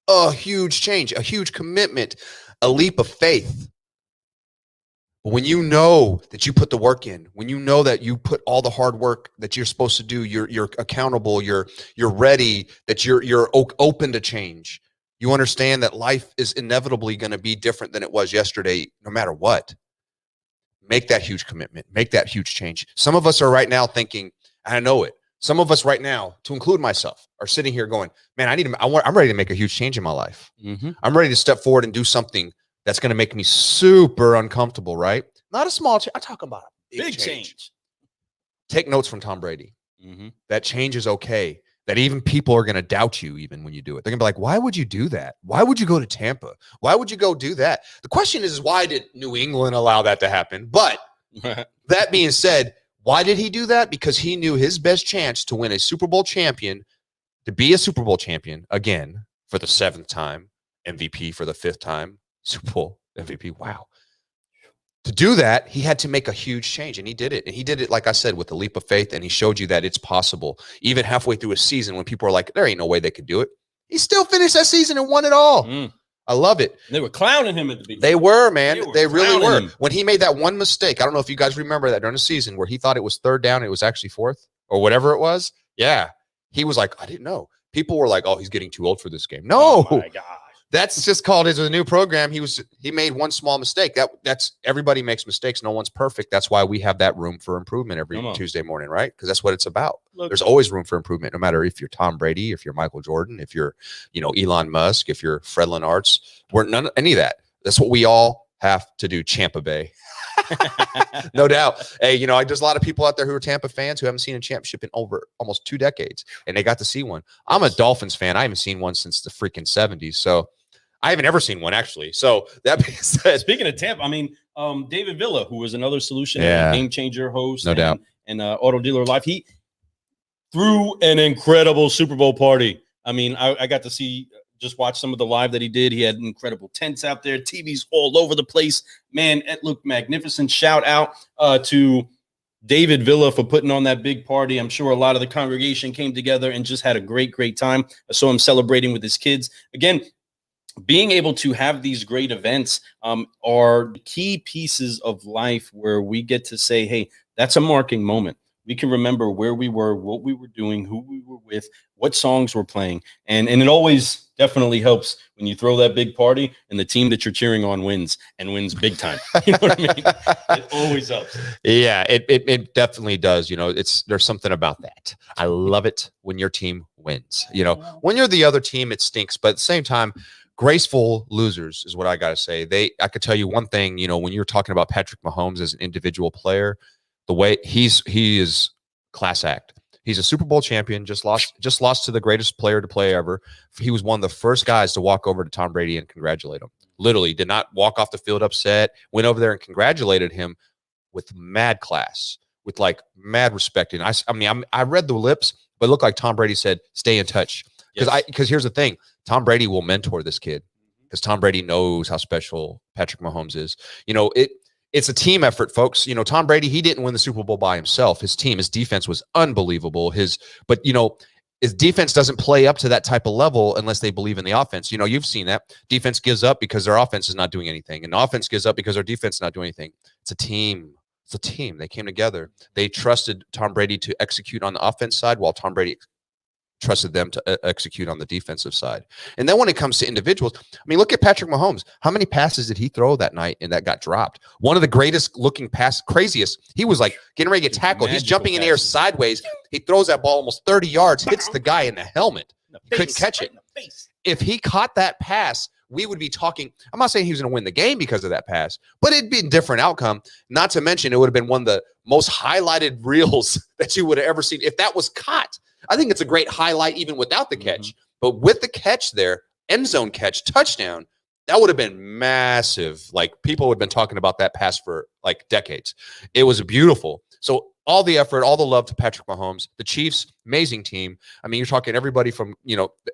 a huge change, a huge commitment, a leap of faith. But when you know that you put the work in, when you know that you put all the hard work that you're supposed to do, you're accountable, you're ready, that you're open to change. You understand that life is inevitably going to be different than it was yesterday, no matter what. Make that huge commitment. Make that huge change. Some of us are right now thinking, I know it. Some of us right now, to include myself, are sitting here going, man, I'm ready to make a huge change in my life. I'm ready to step forward and do something that's going to make me super uncomfortable, right? Not a small change. I'm talking about a big change. Take notes from Tom Brady. That change is okay. That even people are going to doubt you even when you do it. They're going to be like, why would you do that? Why would you go to Tampa? Why would you go do that? The question is why did New England allow that to happen? But that being said, why did he do that? Because he knew his best chance to win a Super Bowl champion, to be a Super Bowl champion again for the 7th time, MVP for the 5th time, Super Bowl MVP. Wow. To do that, he had to make a huge change, and he did it. And he did it, like I said, with a leap of faith, and he showed you that it's possible. Even halfway through a season when people are like, there ain't no way they could do it. He still finished that season and won it all. I love it. They were clowning him at the beginning. They were, man. They really were. Him. When he made that one mistake, I don't know if you guys remember that during the season where he thought it was 3rd down, it was actually 4th or whatever it was. Yeah. He was like, I didn't know. People were like, "Oh, he's getting too old for this game." No, Oh my gosh. that's just called as a new program. He made one small mistake. That's everybody makes mistakes. No one's perfect. That's why we have that room for improvement every Tuesday morning, right? Because that's what it's about. Look, there's always room for improvement, no matter if you're Tom Brady, if you're Michael Jordan, if you're, Elon Musk, if you're Fredlin Arts. We're any of that. That's what we all have to do. Champa Bay. No doubt. Hey, there's a lot of people out there who are Tampa fans who haven't seen a championship in over almost 2 decades, and they got to see one. I'm a Dolphins fan. I haven't seen one since the freaking 70s. So I haven't ever seen one, actually. So that being said, speaking of Tampa, I mean, David Villa, who was another solution, game changer host, no doubt, and Auto Dealer Live, he threw an incredible Super Bowl party. I mean, I got to just watch some of the live that he did. He had incredible tents out there, TVs all over the place. Man, it looked magnificent. Shout out to David Villa for putting on that big party. I'm sure a lot of the congregation came together and just had a great, great time. I saw him celebrating with his kids. Again, being able to have these great events are key pieces of life where we get to say, hey, that's a marking moment. We can remember where we were, what we were doing, who we were with, what songs we're playing. And it always definitely helps when you throw that big party and the team that you're cheering on wins big time. You know what I mean? It always helps. Yeah, it definitely does. There's something about that. I love it when your team wins. When you're the other team, it stinks. But at the same time, graceful losers is what I got to say. I could tell you one thing, when you're talking about Patrick Mahomes as an individual player, the way he is class act. He's a Super Bowl champion, just lost to the greatest player to play ever. He was one of the first guys to walk over to Tom Brady and congratulate him. Literally did not walk off the field upset, went over there and congratulated him with mad class, with like mad respect. And I read the lips, but it looked like Tom Brady said, stay in touch. Because here's the thing, Tom Brady will mentor this kid because Tom Brady knows how special Patrick Mahomes is. It's a team effort, folks. Tom Brady, he didn't win the Super Bowl by himself. His defense was unbelievable. His defense doesn't play up to that type of level unless they believe in the offense. You've seen that. Defense gives up because their offense is not doing anything. And the offense gives up because their defense is not doing anything. It's a team. It's a team. They came together. They trusted Tom Brady to execute on the offense side while Tom Brady trusted them to execute on the defensive side. And then when it comes to individuals, look at Patrick Mahomes. How many passes did he throw that night and that got dropped? One of the greatest looking craziest. He was like getting ready to get tackled. He's jumping in the air sideways. He throws that ball almost 30 yards, hits the guy in the helmet. Couldn't catch it. If he caught that pass, we would be talking. I'm not saying he was going to win the game because of that pass, but it'd be a different outcome. Not to mention, it would have been one of the most highlighted reels that you would have ever seen if that was caught. I think it's a great highlight even without the catch. But with the catch there, end zone catch, touchdown, that would have been massive. Like, people would have been talking about that pass for like decades. It was beautiful. So all the effort, all the love to Patrick Mahomes, the Chiefs, amazing team. You're talking everybody from,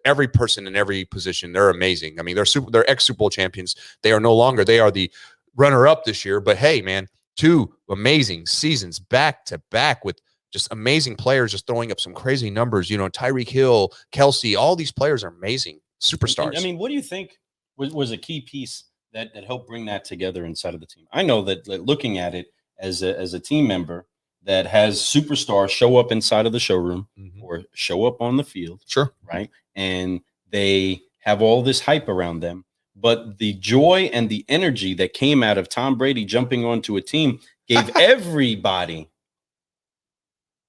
every person in every position. They're amazing. They're ex-Super Bowl champions. They are no longer. They are the runner-up this year. But hey, man, 2 amazing seasons back to back with just amazing players just throwing up some crazy numbers. Tyreek Hill, Kelsey, all these players are amazing superstars. What do you think was a key piece that helped bring that together inside of the team? I know that looking at it as a team member that has superstars show up inside of the showroom or show up on the field. Sure. Right. And they have all this hype around them, but the joy and the energy that came out of Tom Brady jumping onto a team gave everybody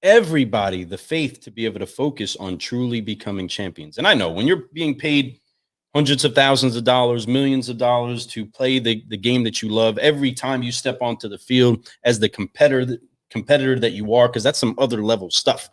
the faith to be able to focus on truly becoming champions. And I know when you're being paid hundreds of thousands of dollars, millions of dollars to play the game that you love, every time you step onto the field as the competitor that you are, because that's some other level stuff.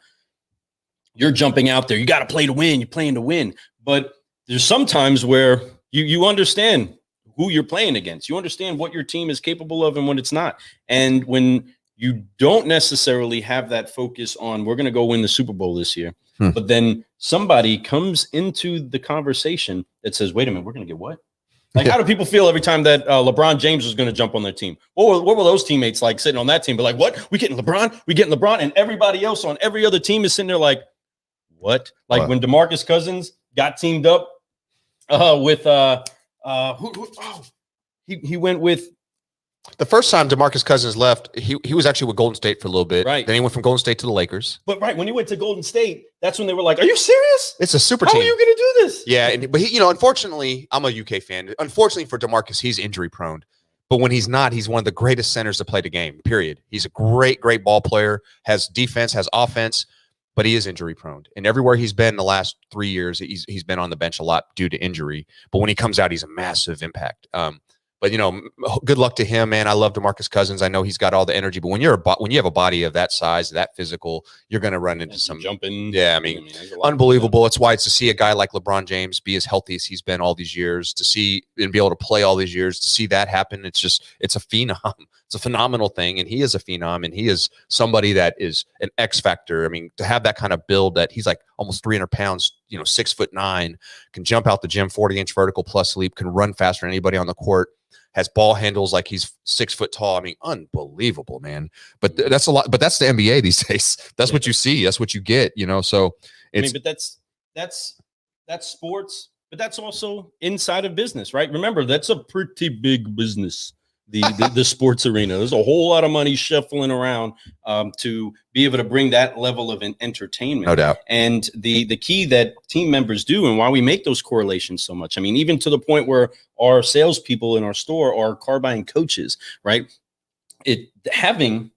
You're jumping out there. You got to play to win. You're playing to win. But there's some times where you understand who you're playing against. You understand what your team is capable of and what it's not. And when you don't necessarily have that focus on, we're going to go win the Super Bowl this year, but then somebody comes into the conversation that says, wait a minute, we're going to get what? Like, how do people feel every time that LeBron James was going to jump on their team? What were those teammates like sitting on that team? But like, what? We getting LeBron, and everybody else on every other team is sitting there like, what? Like when DeMarcus Cousins got teamed up with he went with The first time DeMarcus Cousins left, he was actually with Golden State for a little bit. Right. Then he went from Golden State to the Lakers. But when he went to Golden State, that's when they were like, "Are you serious? It's a super How team. are you going to do this?" Yeah, but he, unfortunately, I'm a UK fan. Unfortunately for DeMarcus, he's injury prone. But when he's not, he's one of the greatest centers to play the game, period. He's a great ball player, has defense, has offense, but he is injury prone. And everywhere he's been the last 3 years, he's been on the bench a lot due to injury. But when he comes out, he's a massive impact. But good luck to him, man. I love DeMarcus Cousins. I know he's got all the energy, but when you have a body of that size, that physical, you're going to run into some jumping. Yeah, I mean unbelievable. It's why it's to see a guy like LeBron James be as healthy as he's been all these years, to see and be able to play all these years, to see that happen. It's a phenom. It's a phenomenal thing, and he is a phenom, and he is somebody that is an X factor. I mean, to have that kind of build, that he's like almost 300 pounds, 6'9", can jump out the gym 40-inch vertical plus leap, can run faster than anybody on the court. Has ball handles like he's 6 foot tall. I mean, unbelievable, man. But that's a lot. But that's the NBA these days. That's what you see. That's what you get. So it's. But that's sports. But that's also inside of business, right? Remember, that's a pretty big business. The sports arena. There's a whole lot of money shuffling around to be able to bring that level of an entertainment. No doubt. And the key that team members do, and why we make those correlations so much. I mean, even to the point where our salespeople in our store are car buying coaches, right? Having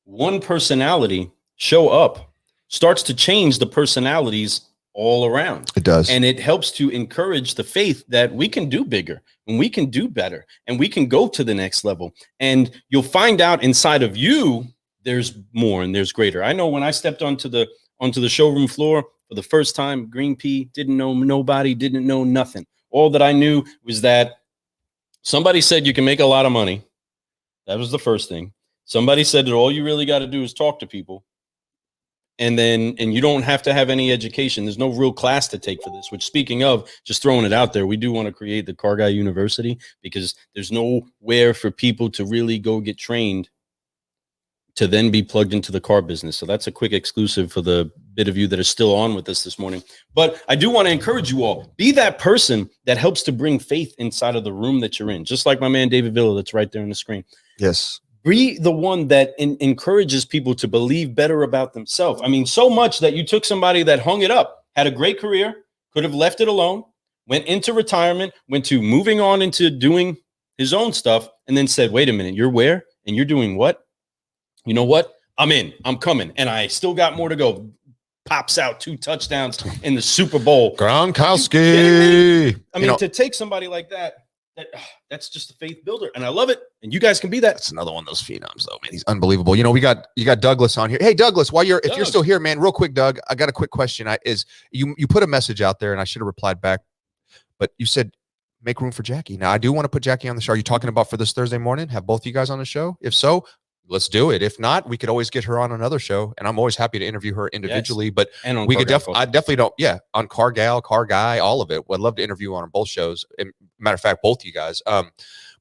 one personality show up starts to change the personalities all around. It does. And it helps to encourage the faith that we can do bigger and we can do better and we can go to the next level. And you'll find out inside of you, there's more and there's greater. I know when I stepped onto the showroom floor for the first time, Green Pea, didn't know nobody, didn't know nothing. All that I knew was that somebody said you can make a lot of money. That was the first thing. Somebody said that all you really got to do is talk to people. And you don't have to have any education. There's no real class to take for this, which, speaking of, just throwing it out there, we do want to create the Car Guy University, because there's nowhere for people to really go get trained to then be plugged into the car business. So that's a quick exclusive for the bit of you that are still on with us this morning. But I do want to encourage you all, be that person that helps to bring faith inside of the room that you're in. Just like my man, David Villa, that's right there on the screen. Yes. Be the one that encourages people to believe better about themselves. I mean, so much that you took somebody that hung it up, had a great career, could have left it alone, went into retirement, went to moving on into doing his own stuff, and then said, wait a minute, you're where? And you're doing what? You know what? I'm in. I'm coming. And I still got more to go. Pops out 2 touchdowns in the Super Bowl. Gronkowski. I mean, to take somebody like that's just a faith builder, and I love it. And you guys can be that. That's another one of those phenoms, though, man. He's unbelievable. You got Douglas on here. Hey, Douglas, if you're still here, man, real quick, Doug, I got a quick question. You put a message out there, and I should have replied back, but you said make room for Jackie. Now, I do want to put Jackie on the show. Are you talking about for this Thursday morning? Have both you guys on the show? If so, let's do it. If not, we could always get her on another show, and I'm always happy to interview her individually. Yes. But and we could I definitely don't. Yeah, on Car Gal, Car Guy, all of it. I'd love to interview on both shows. And matter of fact, both you guys.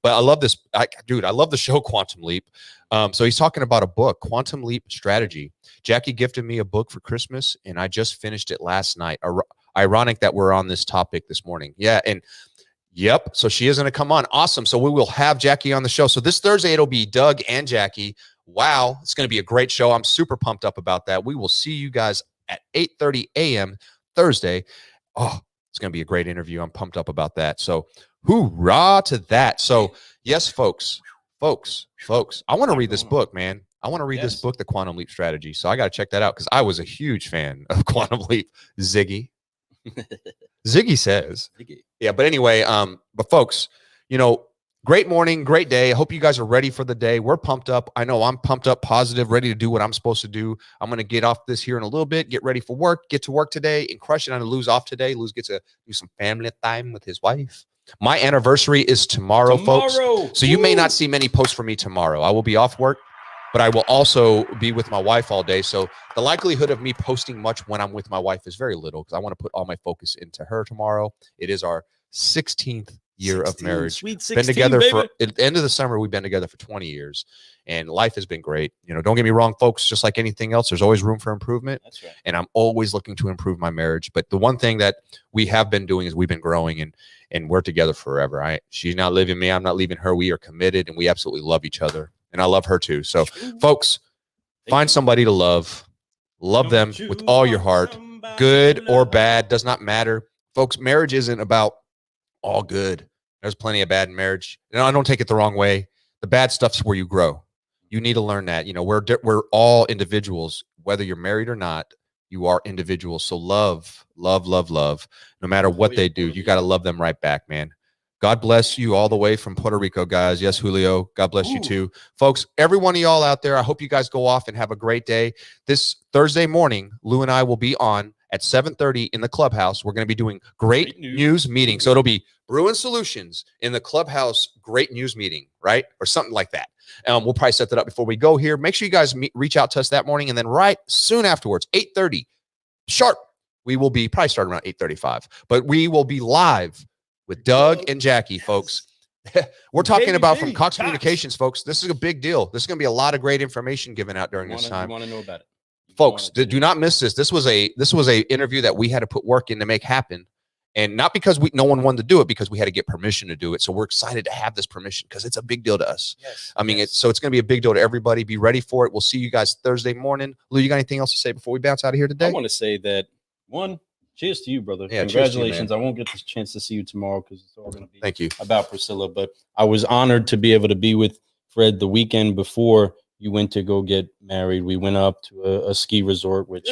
But I love this, I love the show Quantum Leap. So he's talking about a book, Quantum Leap Strategy. Jackie gifted me a book for Christmas, and I just finished it last night. Ironic that we're on this topic this morning. Yeah, and yep. So she is going to come on. Awesome. So we will have Jackie on the show. So this Thursday, it'll be Doug and Jackie. Wow. It's going to be a great show. I'm super pumped up about that. We will see you guys at 8:30 a.m. Thursday. Oh, it's going to be a great interview. I'm pumped up about that. So hoorah to that. So yes, folks, I want to read this book, man. I want to read this book, The Quantum Leap Strategy. So I got to check that out, because I was a huge fan of Quantum Leap. Ziggy says. Yeah, but anyway, but folks, great morning, great day. I hope you guys are ready for the day. We're pumped up. I know I'm pumped up, positive, ready to do what I'm supposed to do. I'm going to get off this here in a little bit, get ready for work, get to work today, and crush it. I'm going to Lou's off today. Lou's gets to do some family time with his wife. My anniversary is tomorrow, folks. So you may not see many posts from me tomorrow. I will be off work, but I will also be with my wife all day. So the likelihood of me posting much when I'm with my wife is very little, because I want to put all my focus into her tomorrow. It is our 16th year of 16, marriage. Sweet 16, Been together baby. for at the end of the summer. We've been together for 20 years, and life has been great. You know, don't get me wrong, folks. Just like anything else, there's always room for improvement. That's right. And I'm always looking to improve my marriage. But the one thing that we have been doing is we've been growing, and we're together forever. She's not leaving me. I'm not leaving her. We are committed, and we absolutely love each other, and I love her too. So, folks, find somebody to love. Love them with all your heart. Good or bad does not matter, folks. Marriage isn't about all good. There's plenty of bad in marriage. And I don't take it the wrong way. The bad stuff's where you grow. You need to learn that. You know, we're all individuals, whether you're married or not. You are individuals. So love. No matter what they do, you got to love them right back, man. God bless you all the way from Puerto Rico, guys. Yes, Julio. God bless you too. Folks, every one of y'all out there, I hope you guys go off and have a great day. This Thursday morning, Lou and I will be on at 7:30 in the clubhouse. We're going to be doing great news meeting. So it'll be Brewing Solutions in the clubhouse, great news meeting, right? Or something like that. We'll probably set that up before we go here. Make sure you guys reach out to us that morning. And then right soon afterwards, 8:30 sharp, we will be probably starting around 8:35, but we will be live with Doug and Jackie, folks. We're talking about from Cox Communications, folks. This is a big deal. This is going to be a lot of great information given out during this time. You want to know about it, folks. Do not miss this. This was a interview that we had to put work in to make happen, and not because no one wanted to do it, because we had to get permission to do it. So we're excited to have this permission because it's a big deal to us. Yes, I mean, it's going to be a big deal to everybody. Be ready for it. We'll see you guys Thursday morning. Lou, you got anything else to say before we bounce out of here today? I want to say that cheers to you, brother. Yeah, congratulations. You, I won't get the chance to see you tomorrow because it's all going to be thank you about Priscilla. But I was honored to be able to be with Fred the weekend before you went to go get married. We went up to a ski resort, which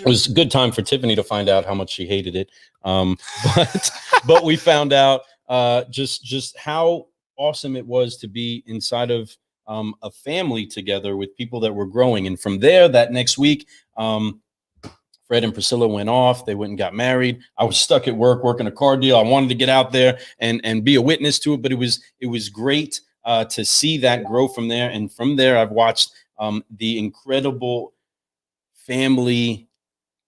was a good time for Tiffany to find out how much she hated it. But we found out just how awesome it was to be inside of a family together with people that were growing. And from there, that next week, Fred and Priscilla went off. They went and got married. I was stuck at work working a car deal. I wanted to get out there and be a witness to it, but it was great to see that grow from there. And from there, I've watched the incredible family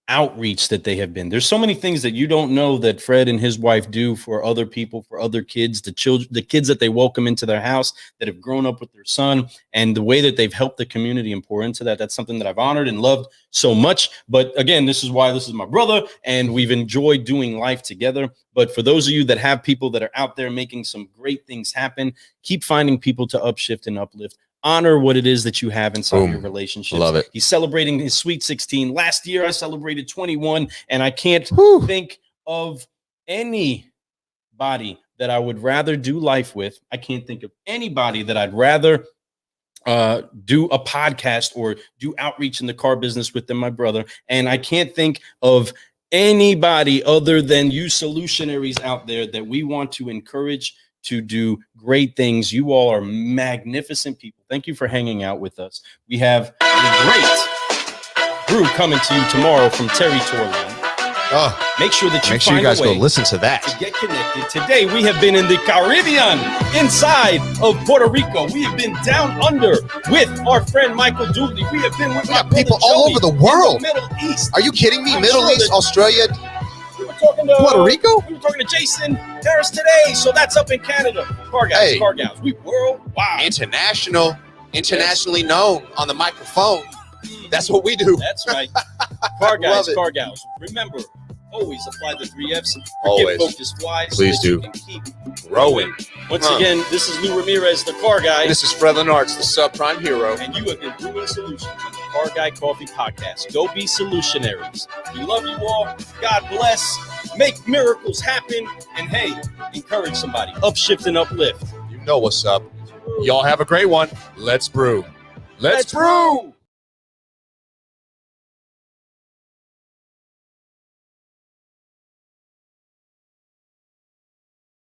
outreach that they have been. There's so many things that you don't know that Fred and his wife do for other people, for other kids, the kids that they welcome into their house that have grown up with their son, and the way that they've helped the community and pour into that. That's something that I've honored and loved so much. But again, this is why this is my brother, and we've enjoyed doing life together. But for those of you that have people that are out there making some great things happen, keep finding people to upshift and uplift. Honor what it is that you have inside your relationships. Love it. He's celebrating his sweet 16. Last year, I celebrated 21, and I can't think of anybody that I would rather do life with. I can't think of anybody that I'd rather do a podcast or do outreach in the car business with than my brother. And I can't think of anybody other than you solutionaries out there that we want to encourage to do great things. You all are magnificent people. Thank you for hanging out with us. We have a great brew coming to you tomorrow from Terry Tourland. Make sure that you guys go listen to that. To get connected. Today we have been in the Caribbean, inside of Puerto Rico. We have been down under with our friend Michael Dooley. We have been with people all over the world. In the Middle East. Are you kidding me? Middle East, Australia, Talking to Puerto Rico? We were talking to Jason Harris today, so that's up in Canada. Car Guys, Car Gals. We worldwide. Internationally known on the microphone. That's what we do. That's right. Car Guys, Car Gals. Remember, always apply the 3 F's. Always. Focus fly. Please do. Keep growing. Once again, this is Lou Ramirez, the Car Guy. This is Fred Lenartz, the subprime hero. And you have been Brewing Solutions on the Car Guy Coffee Podcast. Go be solutionaries. We love you all. God bless. Make miracles happen. And hey, encourage somebody. Upshift and uplift. You know what's up. Y'all have a great one. Let's brew. Let's brew.